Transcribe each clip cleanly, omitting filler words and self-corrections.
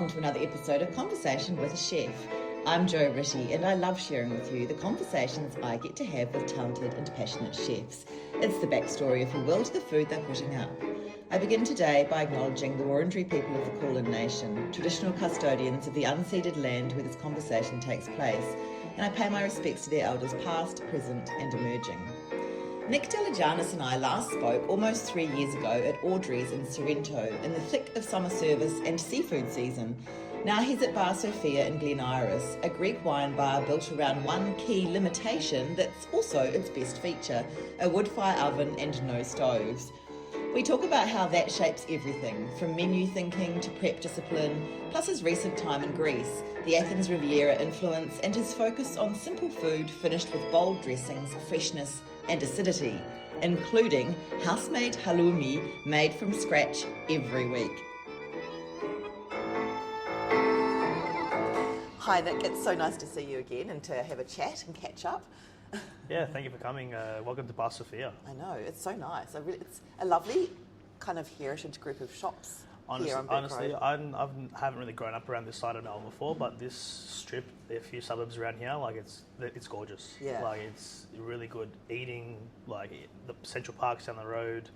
welcome to another episode of Conversation with a Chef. I'm Jo Ritty and I love sharing with you the conversations I get to have with talented and passionate chefs. It's the backstory, if you will, to the food they're putting up. I begin today by acknowledging the Wurundjeri people of the Kulin Nation, traditional custodians of the unceded land where this conversation takes place, and I pay my respects to their elders past, present and emerging. Nick Deligiannis and I last spoke almost 3 years ago at Audrey's in Sorrento in the thick of summer service and seafood season. Now he's at Bar Sophia in Glen Iris, a Greek wine bar built around one key limitation that's also its best feature, a woodfire oven and no stoves. We talk about how that shapes everything, from menu thinking to prep discipline, plus his recent time in Greece, the Athens Riviera influence, and his focus on simple food finished with bold dressings, freshness, and acidity, including house-made halloumi made from scratch every week. Hi Nick, it's so nice to see you again and to have a chat and catch up. Yeah, thank you for coming. Welcome to Bar Sophia. I know, it's so nice. It's a lovely kind of heritage group of shops. Honestly, I haven't really grown up around this side of Melbourne before, but this strip, there are a few suburbs around here, like it's gorgeous. Yeah. Like it's really good eating. Like the Central Park's down the road.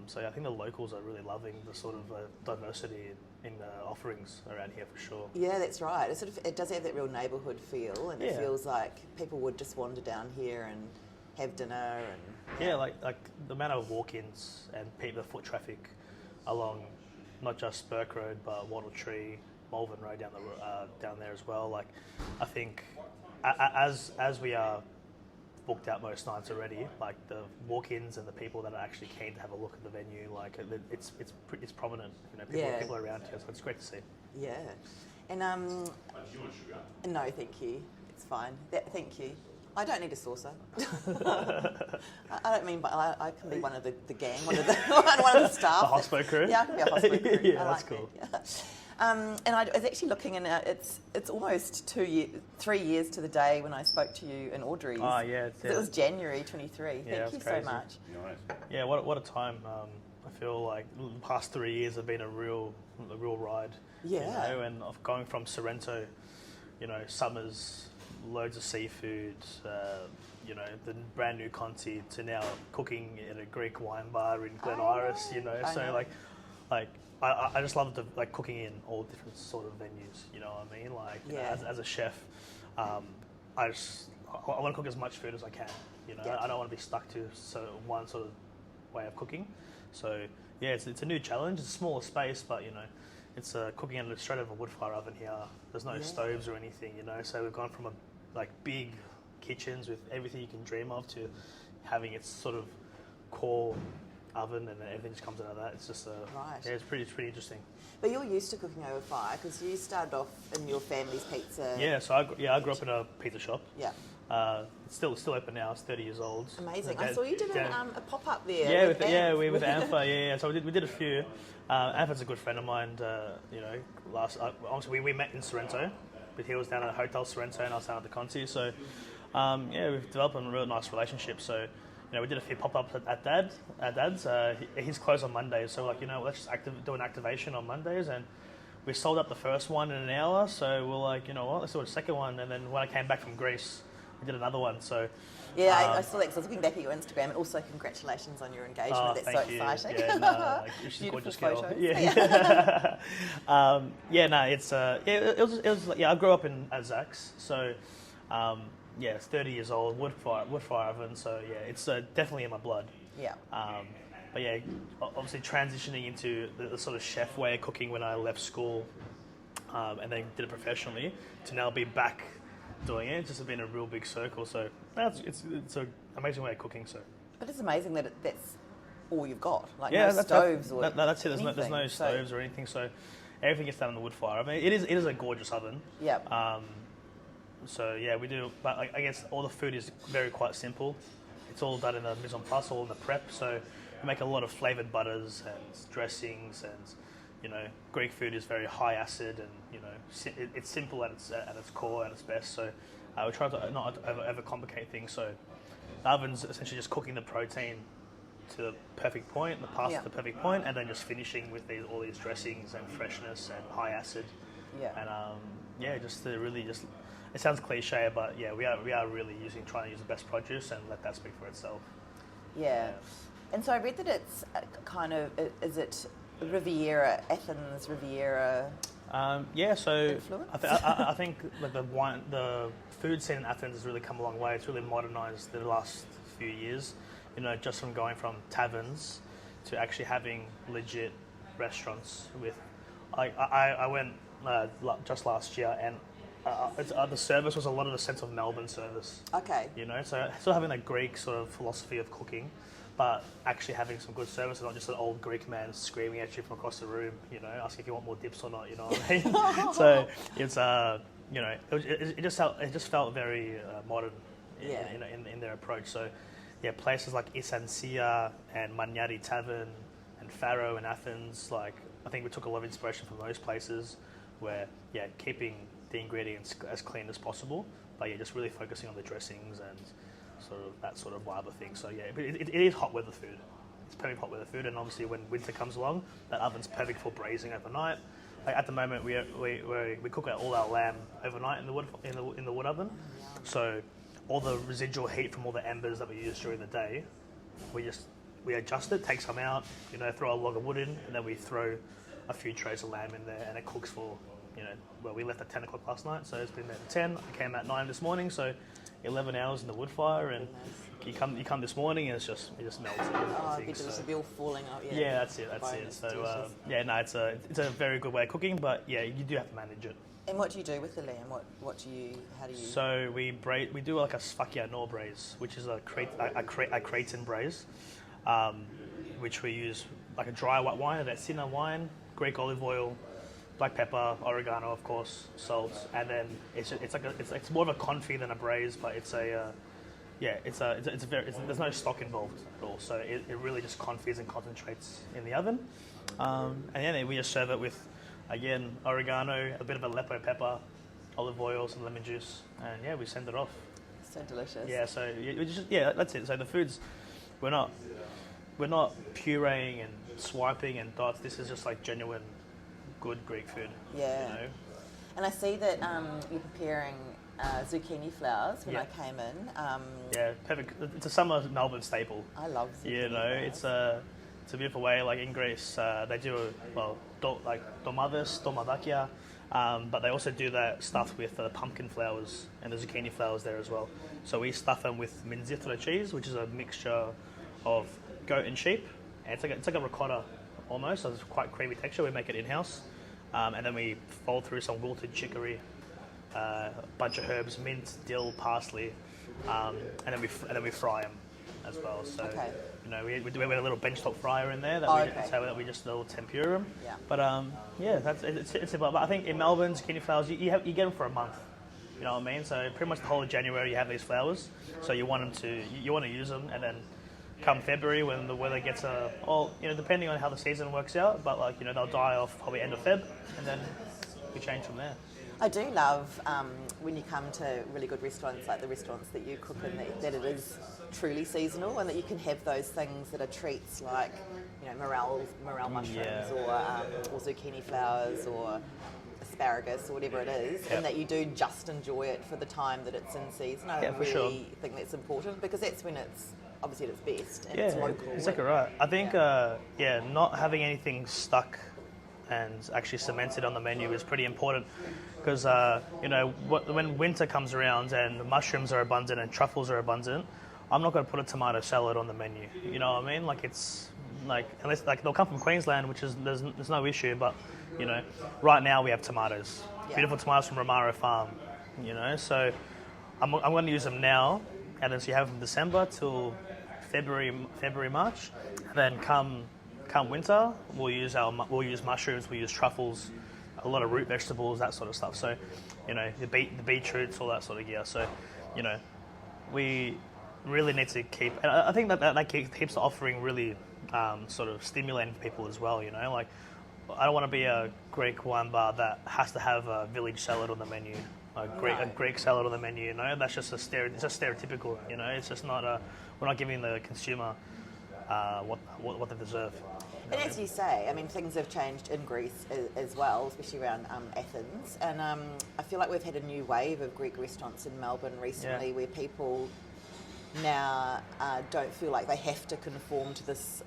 So I think the locals are really loving the sort of diversity in the offerings around here for sure. Yeah, that's right. It does have that real neighbourhood feel, and it feels like people would just wander down here and have dinner and like the amount of walk-ins and the foot traffic along not just Burke Road but Wattle Tree, Malvern Road down there as well. Like I think as we are booked out most nights already, like the walk-ins and the people that are actually keen to have a look at the venue, like it's prominent. You know, people are around here, so it's great to see. Yeah, and do you want sugar? No, thank you. It's fine. Thank you. I don't need a saucer. I don't mean, but I can be one of the gang, one of the staff. The hospo crew. Yeah, I can be a hospo crew. Yeah, that's cool. And I was actually looking, and it's almost 3 years to the day when I spoke to you in Audrey's. Oh yeah, it was January 23. Yeah, Thank you crazy. so much. Nice. Yeah, what a time. I feel like the past 3 years have been a real ride. Yeah. You know, and of going from Sorrento, summers, loads of seafood, the brand new Conti, to now cooking at a Greek wine bar in Glen Iris. So I just love cooking in all different sort of venues. You know what I mean? Like as a chef, I want to cook as much food as I can. I don't want to be stuck to one sort of way of cooking. So yeah, it's a new challenge. It's a smaller space, but it's cooking in straight out of a wood fire oven here. There's no stoves or anything. So we've gone from big kitchens with everything you can dream of to having its sort of core oven, and everything just comes out of that. It's just it's pretty interesting. But you're used to cooking over fire because you started off in your family's pizza. Yeah, so I grew up in a pizza shop. Yeah. It's still open now. It's 30 years old. Amazing. I saw you did a pop up there. Yeah, with ANFA. Yeah. So we did a few. ANFA's a good friend of mine. We met in Sorrento, but he was down at a hotel Sorrento and I was down at the Conti. So we've developed a real nice relationship. So we did a few pop-ups at Dad's. He's closed on Mondays, so let's just do an activation on Mondays, and we sold up the first one in an hour. So we're like, let's do a second one. And then when I came back from Greece, we did another one. So I saw that because I was looking back at your Instagram, and also congratulations on your engagement. That's so exciting. Yeah, she's a gorgeous girl. Photos. Yeah. It was I grew up in Zach's, so. It's 30 years old, wood fire oven, so it's definitely in my blood. Yeah. But obviously transitioning into the sort of chef way of cooking when I left school, and then did it professionally, to now be back doing it, it's just been a real big circle. So it's an amazing way of cooking. So. But it's amazing that that's all you've got. Like no stoves or that's it. There's anything. no stoves or anything. So everything gets done on the wood fire. I mean, it is a gorgeous oven. Yeah. So we do, but I guess all the food is quite simple. It's all done in the mise en place, all in the prep. So we make a lot of flavoured butters and dressings, and Greek food is very high acid, and it's simple at its core, at its best. So we try to not overcomplicate things. So the oven's essentially just cooking the protein to the perfect point, the pasta to the perfect point, and then just finishing with all these dressings and freshness and high acid. Yeah. And just to really just, it sounds cliche, but yeah, we are really trying to use the best produce and let that speak for itself. Yeah. And so I read that it's kind of, is it Riviera, Athens Riviera? So influence? I think like the food scene in Athens has really come a long way. It's really modernised the last few years. You know, just from going from taverns to actually having legit restaurants. With, I went just last year, and the service was a lot of the sense of Melbourne service. Okay. You know, so still having that Greek sort of philosophy of cooking, but actually having some good service, and not just an old Greek man screaming at you from across the room, you know, asking if you want more dips or not, you know what I mean? So it's, you know, it just felt very modern in their approach. So yeah, places like Isansia and Magnari Tavern and Faro in Athens, like I think we took a lot of inspiration from those places where, yeah, keeping the ingredients as clean as possible, but yeah, just really focusing on the dressings and sort of that sort of vibe of things. So yeah, it is hot weather food. It's perfect hot weather food, and obviously when winter comes along, that oven's perfect for braising overnight. Like at the moment, we cook all our lamb overnight in the wood oven. So all the residual heat from all the embers that we use during the day, we adjust it, take some out, you know, throw a log of wood in, and then we throw a few trays of lamb in there, and it cooks for, you know, well, we left at 10 o'clock last night, so it's been there at 10. I came at 9 this morning, so 11 hours in the wood fire, and you come this morning, and it just melts. Oh, it'd be delicious. It'd be all falling out. Yeah, that's it. So it's a very good way of cooking, but yeah, you do have to manage it. And what do you do with the lamb? How do you? So we do like a sfakia nor braise, which is a Cretan braise, which we use like a dry white wine, that Sina wine, Greek olive oil, black pepper, oregano, of course, salt, and then it's more of a confit than a braise, but there's no stock involved at all, so it really just confits and concentrates in the oven, and then we just serve it with, again, oregano, a bit of Aleppo pepper, olive oil, some lemon juice, and yeah, we send it off. So delicious. Yeah, so that's it. So the foods, we're not pureeing and swiping and dots. This is just like genuine, good Greek food. Yeah. You know? And I see that you're preparing zucchini flowers when I came in. Yeah, perfect. It's a summer Melbourne staple. I love zucchini You know, flowers. it's a beautiful way. Like in Greece, they do domadakia, but they also do that stuff with pumpkin flowers and the zucchini flowers there as well. So we stuff them with minzithra cheese, which is a mixture of goat and sheep. And it's like a ricotta almost, so it's quite creamy texture. We make it in-house. And then we fold through some wilted chicory, a bunch of herbs, mint, dill, parsley, and then we fry them as well. So you know, we have a little benchtop fryer in there that we just little tempura them. Yeah. But it's about. But I think in Melbourne, zucchini flowers you get them for a month. You know what I mean? So pretty much the whole of January you have these flowers. So you want to use them, and then come February when the weather gets depending on how the season works out, but like, you know, they'll die off probably end of Feb, and then we change from there. I do love when you come to really good restaurants, like the restaurants that you cook in, that it is truly seasonal, and that you can have those things that are treats like, you know, morel mushrooms or zucchini flowers or asparagus or whatever it is, and that you do just enjoy it for the time that it's in season. I really think that's important, because that's when it's obviously at its best, and it's local. Exactly right. I think not having anything stuck and actually cemented on the menu is pretty important, because you know, when winter comes around and mushrooms are abundant and truffles are abundant, I'm not going to put a tomato salad on the menu. You know what I mean? Like, it's like, unless like they'll come from Queensland, which is there's no issue, but you know, right now we have tomatoes, beautiful tomatoes from Romaro Farm. You know, so I'm going to use them now, and then so you have them from December till February, March, and then come winter, we'll use mushrooms, we'll use truffles, a lot of root vegetables, that sort of stuff. So, you know, the beetroots, all that sort of gear. So, you know, we really need to keep, and I think that keeps the offering really sort of stimulating for people as well. You know, like, I don't want to be a Greek wine bar that has to have a village salad on the menu. A Greek salad on the menu, you know, that's just it's just stereotypical, you know, it's just not we're not giving the consumer what they deserve. And as you say, I mean, things have changed in Greece as well, especially around Athens. And I feel like we've had a new wave of Greek restaurants in Melbourne recently where people now don't feel like they have to conform to this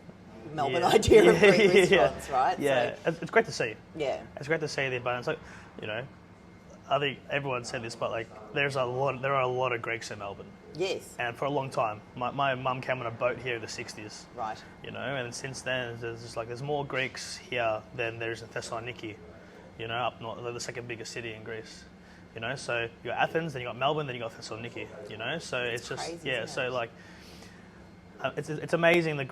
Melbourne idea of Greek restaurants, right? Yeah, so, it's great to see. Yeah. It's great to see the abundance. Like, you know, I think everyone said this, but like, there are a lot of Greeks in Melbourne. Yes. And for a long time, my mum came on a boat here in the 60s. Right. You know, and since then, there's more Greeks here than there is in Thessaloniki. You know, up north, the second biggest city in Greece. You know, so you got Athens, then you got Melbourne, then you got Thessaloniki. You know, so it's just crazy, so like, it's amazing the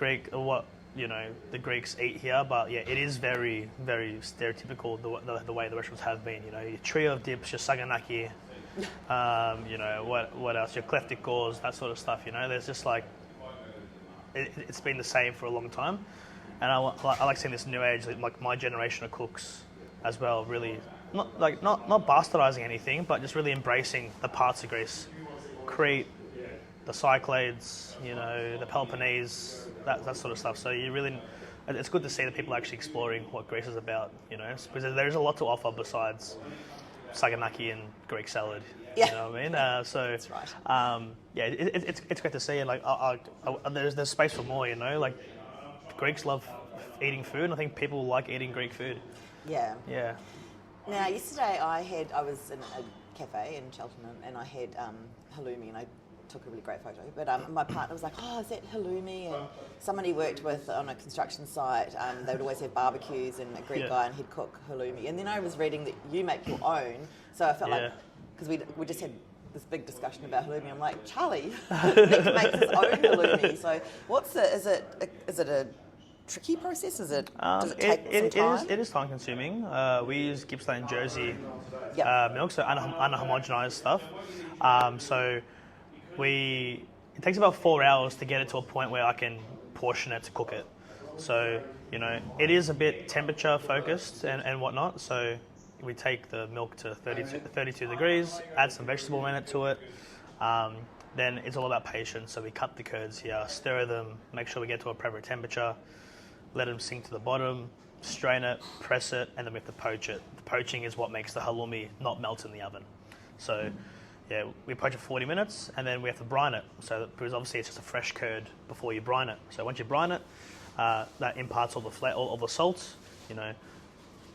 Greeks eat here, but yeah, it is very, very stereotypical the way the restaurants have been. You know, your trio of dips, your saganaki, you know, what else? Your kleftikors, that sort of stuff. You know, there's just like it's been the same for a long time, and I like seeing this new age, like my generation of cooks as well. Really, not bastardizing anything, but just really embracing the parts of Greece, Crete, the Cyclades, you know, the Peloponnese, that sort of stuff. So it's good to see that people are actually exploring what Greece is about, you know, because there's a lot to offer besides saganaki and Greek salad. Yeah. You know what I mean? So that's right. It's great to see, and like there's space for more, you know. Like Greeks love eating food, and I think people like eating Greek food. Yeah. Yeah. Now, yesterday I was in a cafe in Cheltenham and I had halloumi, and I took a really great photo. But my partner was like, "Oh, is that halloumi?" And someone he worked with on a construction site, they would always have barbecues, and a Greek guy, and he'd cook halloumi. And then I was reading that you make your own, so I felt like, because we just had this big discussion about halloumi, I'm like, Charlie makes his own halloumi. So is it a tricky process? Does it take some time? It is time consuming. We use Gippsland Jersey Yep. milk, so unhomogenized stuff. So it takes about 4 hours to get it to a point where I can portion it to cook it. So, you know, it is a bit temperature focused and whatnot. So we take the milk to 32 degrees, add some vegetable rennet to it. Then it's all about patience. So we cut the curds here, stir them, make sure we get to a proper temperature, let them sink to the bottom, strain it, press it, and then we have to poach it. The poaching is what makes the halloumi not melt in the oven. So yeah, we poach it for 40 minutes, and then we have to brine it. So because obviously it's just a fresh curd before you brine it. So once you brine it, that imparts all the salts. You know,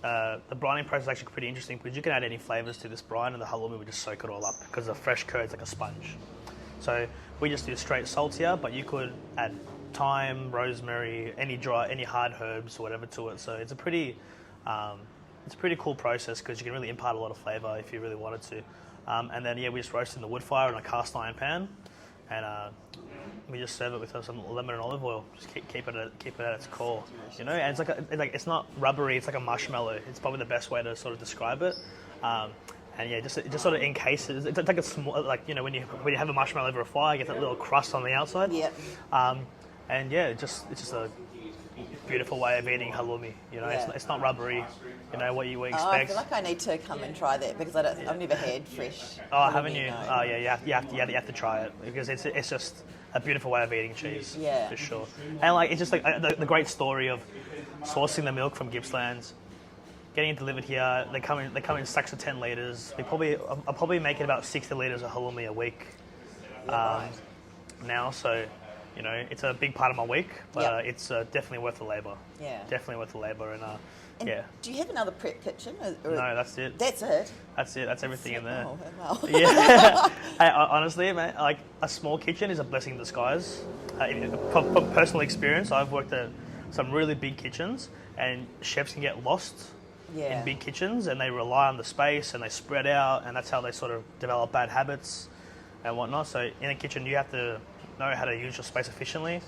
the brining process is actually pretty interesting because you can add any flavors to this brine, and the halloumi will just soak it all up because the fresh curd's like a sponge. So we just do straight salt here, but you could add thyme, rosemary, any hard herbs or whatever to it. So it's a pretty cool process because you can really impart a lot of flavor if you really wanted to. And then we just roast in the wood fire in a cast iron pan, and we just serve it with some lemon and olive oil. Just keep it at its core, you know. And it's it's not rubbery. It's like a marshmallow. It's probably the best way to sort of describe it. And it just sort of encases. It's like a small, like, you know, when you have a marshmallow over a fire, you get that little crust on the outside. Yep. And it's just a beautiful way of eating halloumi. You know, it's not rubbery. You know what you expect. I feel like I need to come and try that because I've never had fresh. Oh, haven't you? No. Oh, yeah. You have to try it because it's just a beautiful way of eating cheese. Yeah. For sure. And like it's just like the great story of sourcing the milk from Gippsland, getting it delivered here. They come in stacks of 10 liters. I'll probably make it about 60 liters of halloumi a week now. So, you know, it's a big part of my week, but it's definitely worth the labour. Yeah. Definitely worth the labour, and do you have another prep kitchen? No, that's it. That's it? That's it. That's everything in there. Oh, wow. Yeah. Hey, honestly, man, like a small kitchen is a blessing in disguise. From personal experience, I've worked at some really big kitchens, and chefs can get lost in big kitchens, and they rely on the space, and they spread out, and that's how they sort of develop bad habits and whatnot. So in a kitchen, you have to know how to use your space efficiently,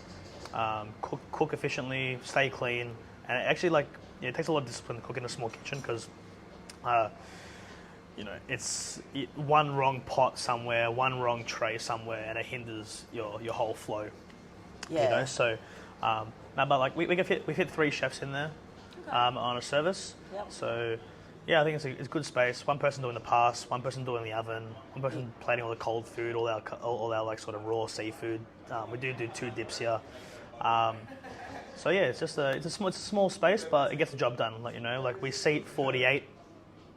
cook efficiently, stay clean, and actually it takes a lot of discipline to cook in a small kitchen because, you know, it's one wrong pot somewhere, one wrong tray somewhere, and it hinders your whole flow. Yeah. You know, so but like we fit 3 chefs in there on a service. Yep. So yeah, I think it's good space. One person doing the pass, one person doing the oven, one person plating all the cold food, all our like sort of raw seafood. We do 2 dips here. So yeah, it's a small space, but it gets the job done. Like, you know, like we seat 48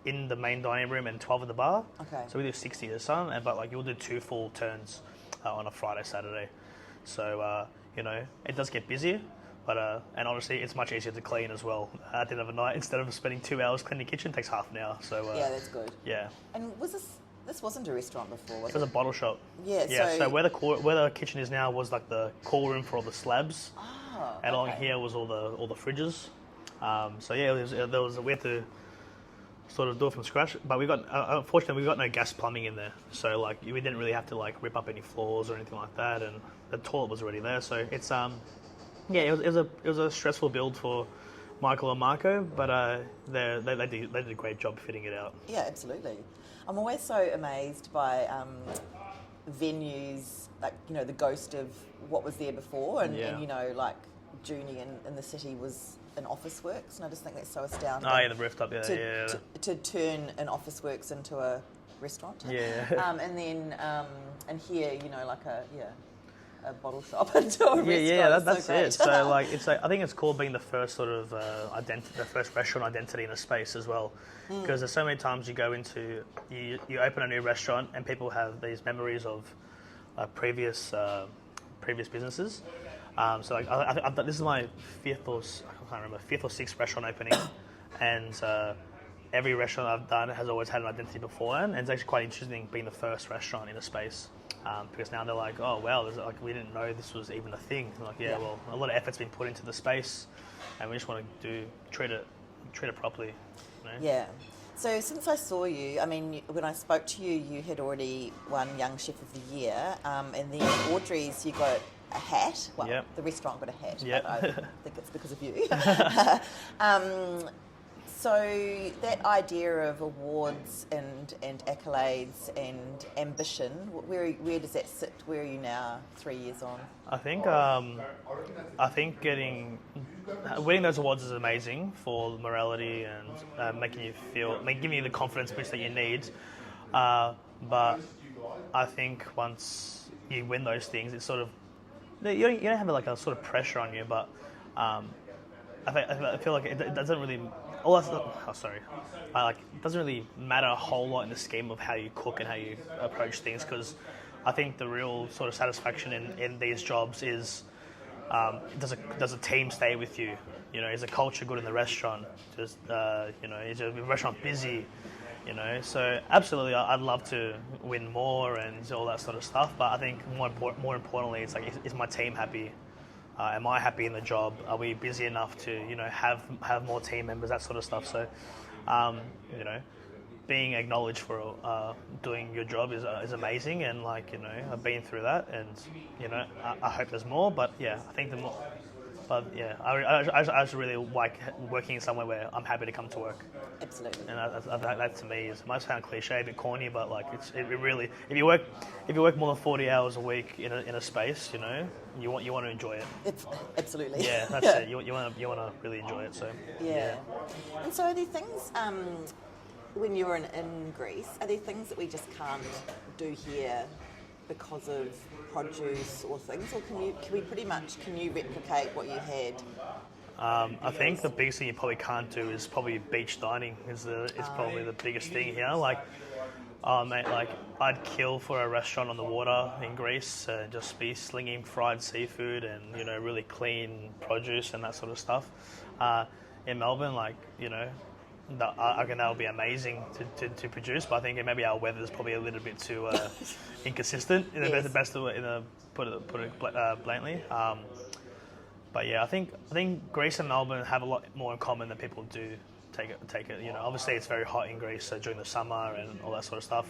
in the main dining room and 12 at the bar. Okay. So we do 60 at some, but like you'll do 2 full turns on a Friday, Saturday. So you know, it does get busier, but and honestly, it's much easier to clean as well at the end of the night. Instead of spending 2 hours cleaning the kitchen, it takes half an hour. So yeah, that's good. Yeah. And was this wasn't a restaurant before, was it? It was a bottle shop. Yeah. Yeah. So where the kitchen is now was like the cool room for all the slabs. Oh, And along here was all the fridges. So yeah, we had to sort of do it from scratch. But unfortunately we got no gas plumbing in there. So like we didn't really have to like rip up any floors or anything like that. And the toilet was already there. So it's yeah, it was a stressful build for Michael and Marco, but they did a great job fitting it out. Yeah, absolutely. I'm always so amazed by venues, like, you know, the ghost of what was there before, and you know, like Junie in the city was an office works, and I just think that's so astounding. Oh yeah, the rooftop, to turn an office works into a restaurant. Yeah. And then and here, you know, like a bottle shop into a restaurant. Yeah, that's so great. it. So like I think it's cool being the first sort of the first restaurant identity in a space as well, because there's so many times you go into you open a new restaurant and people have these memories of previous businesses. So like this is my fifth or sixth restaurant opening, and every restaurant I've done has always had an identity beforehand, and it's actually quite interesting being the first restaurant in a space. Because now they're like, oh wow, like we didn't know this was even a thing. I'm like, yeah, well, a lot of effort's been put into the space, and we just want to treat it properly. You know? Yeah. So since I saw you, I mean, when I spoke to you, you had already won Young Chef of the Year, and then Audrey's, you got a hat. Well, the restaurant got a hat. Yep. But I think it's because of you. So that idea of awards and accolades and ambition, where does that sit? Where are you now, 3 years on? I think winning those awards is amazing for morality and giving you the confidence boost that you need. But I think once you win those things, it's sort of you don't have like a sort of pressure on you, but I feel like it doesn't really. It doesn't really matter a whole lot in the scheme of how you cook and how you approach things, because I think the real sort of satisfaction in these jobs is does a team stay with you? You know, is the culture good in the restaurant? Just you know, is the restaurant busy? You know, so absolutely, I'd love to win more and all that sort of stuff. But I think more importantly, it's like, is my team happy? Am I happy in the job? Are we busy enough to, you know, have more team members, that sort of stuff? So, you know, being acknowledged for doing your job is amazing, and like, you know, I've been through that, and you know, I hope there's more. But yeah, I think the more. But yeah, I just really like working somewhere where I'm happy to come to work. Absolutely. And that to me it might sound cliche, a bit corny, but like it really, if you work more than 40 hours a week in a space, you know, you want to enjoy it. It's absolutely. Yeah, that's it. You want to really enjoy it. So yeah. And so are there things when you were in Greece? Are there things that we just can't do here because of produce or things, or can you replicate what you had? I think the biggest thing you probably can't do is probably beach dining. Is probably the biggest thing here. Like, oh mate, like I'd kill for a restaurant on the water in Greece, just be slinging fried seafood and, you know, really clean produce and that sort of stuff. In Melbourne, like, you know, I reckon that would be amazing to produce, but I think maybe our weather is probably a little bit too inconsistent. The best way, put it bluntly. But yeah, I think Greece and Melbourne have a lot more in common than people do take it. You know, obviously it's very hot in Greece during the summer and all that sort of stuff,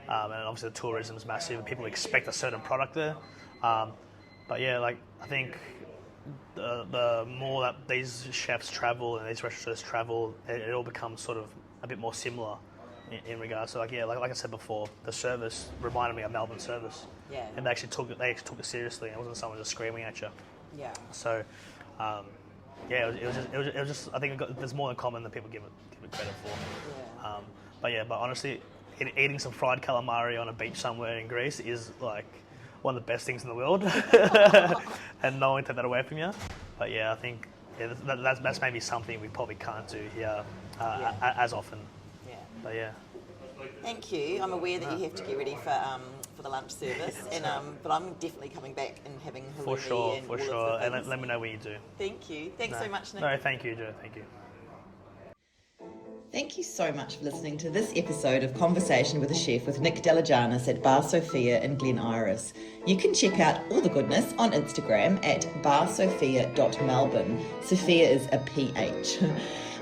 and obviously the tourism is massive and people expect a certain product there. But yeah, like I think the more that these chefs travel and these restaurants travel, it all becomes sort of a bit more similar in regards to like I said before, the service reminded me of Melbourne service. Yeah. And they actually took it seriously. It wasn't someone just screaming at you. Yeah. So, yeah, it was just I think there's more in common than people give it credit for. Yeah. But honestly, eating some fried calamari on a beach somewhere in Greece is like one of the best things in the world, and no one can take that away from you. But yeah, I think that's maybe something we probably can't do here as often. Yeah. But yeah. Thank you. I'm aware that you have to get ready for the lunch service, but I'm definitely coming back and having halloumi. For sure, and for all of sure. the And things. let me know when you do. Thank you. Thanks so much, Nick. No, thank you, Joe. Thank you. Thank you so much for listening to this episode of Conversation with a Chef with Nick Deligiannis at Bar Sophia in Glen Iris. You can check out all the goodness on Instagram at barsophia.melbourne. Sophia is a PH.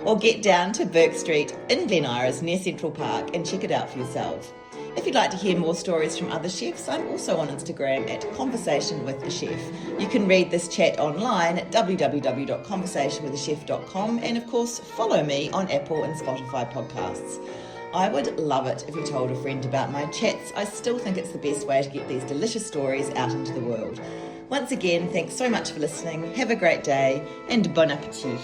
Or get down to Burke Street in Glen Iris near Central Park and check it out for yourself. If you'd like to hear more stories from other chefs, I'm also on Instagram at Conversation with a Chef. You can read this chat online at www.conversationwithachef.com, and of course follow me on Apple and Spotify podcasts. I would love it if you told a friend about my chats. I still think it's the best way to get these delicious stories out into the world. Once again, thanks so much for listening. Have a great day and bon appetit.